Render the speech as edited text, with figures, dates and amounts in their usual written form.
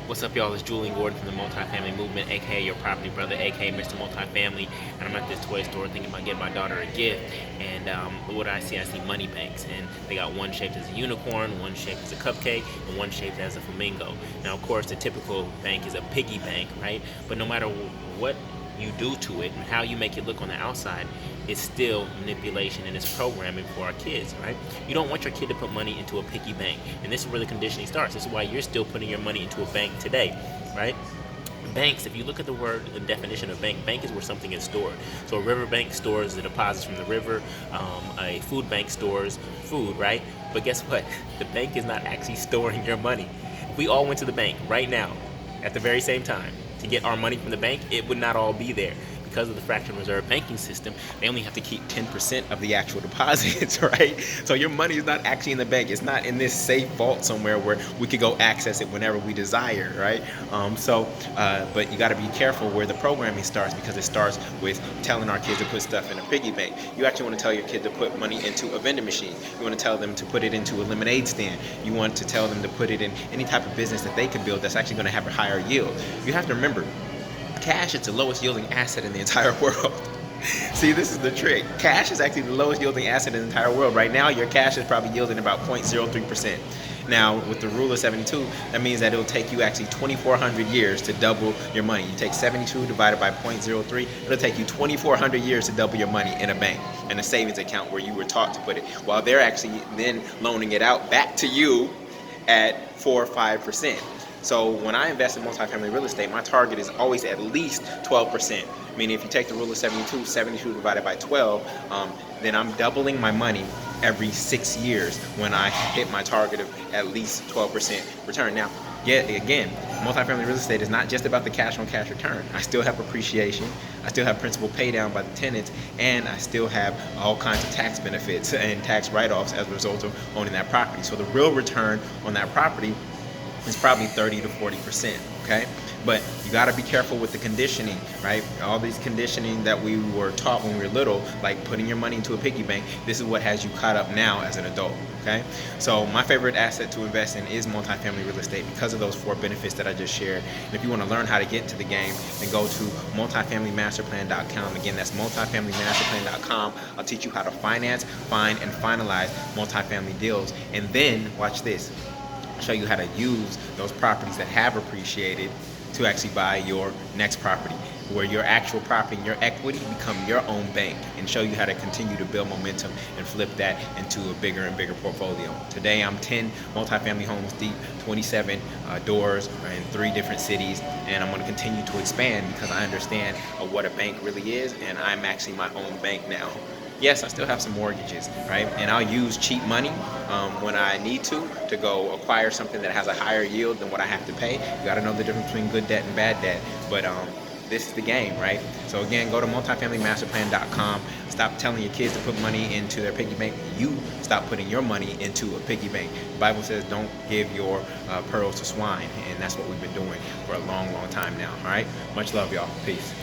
What's up, y'all? It's Jullien from the Multifamily Movement, aka your property brother, aka Mr. Multifamily. And I'm at this toy store thinking about getting my daughter a gift. And what do I see? I see money banks, and they got one shaped as a unicorn, one shaped as a cupcake, and one shaped as a flamingo. Now, of course, the typical bank is a piggy bank, right? But no matter what you do to it and how you make it look on the outside, it's still manipulation and it's programming for our kids, right? You don't want your kid to put money into a piggy bank, and this is where the conditioning starts. This is why you're still putting your money into a bank today, right? Banks, if you look at the word and definition of bank is where something is stored. So a river bank stores the deposits from the river. A food bank stores food, right? But guess what? The bank is not actually storing your money. If we all went to the bank right now at the very same time to get our money from the bank, it would not all be there. Because of the fractional reserve banking system, they only have to keep 10% of the actual deposits, right? So your money is not actually in the bank. It's not in this safe vault somewhere where we could go access it whenever we desire, right? But you got to be careful where the programming starts, because it starts with telling our kids to put stuff in a piggy bank. You actually want to tell your kid to put money into a vending machine. You want to tell them to put it into a lemonade stand. You want to tell them to put it in any type of business that they can build that's actually going to have a higher yield. You have to remember, cash is the lowest yielding asset in the entire world. See, this is the trick. Cash is actually the lowest yielding asset in the entire world. Right now, your cash is probably yielding about 0.03%. Now, with the rule of 72, that means that it'll take you actually 2,400 years to double your money. You take 72 divided by 0.03, it'll take you 2,400 years to double your money in a bank, in a savings account where you were taught to put it, while they're actually then loaning it out back to you at 4 or 5%. So when I invest in multifamily real estate, my target is always at least 12%. Meaning if you take the rule of 72 divided by 12, then I'm doubling my money every 6 years when I hit my target of at least 12% return. Now, yet again, multifamily real estate is not just about the cash on cash return. I still have appreciation, I still have principal pay down by the tenants, and I still have all kinds of tax benefits and tax write-offs as a result of owning that property. So the real return on that property is probably 30 to 40%, okay? But you gotta be careful with the conditioning, right? All these conditioning that we were taught when we were little, like putting your money into a piggy bank, this is what has you caught up now as an adult, okay? So my favorite asset to invest in is multifamily real estate because of those 4 benefits that I just shared. And if you wanna learn how to get into the game, then go to multifamilymasterplan.com. Again, that's multifamilymasterplan.com. I'll teach you how to finance, find, and finalize multifamily deals. And then, watch this, show you how to use those properties that have appreciated to actually buy your next property, where your actual property and your equity become your own bank, and show you how to continue to build momentum and flip that into a bigger and bigger portfolio. Today I'm 10 multifamily homes deep, 27 doors in 3 different cities, and I'm going to continue to expand because I understand what a bank really is, and I'm actually my own bank now. Yes, I still have some mortgages, right? And I'll use cheap money when I need to go acquire something that has a higher yield than what I have to pay. You got to know the difference between good debt and bad debt. But this is the game, right? So again, go to multifamilymasterplan.com. Stop telling your kids to put money into their piggy bank. You stop putting your money into a piggy bank. The Bible says don't give your pearls to swine, and that's what we've been doing for a long, long time now, all right? Much love, y'all. Peace.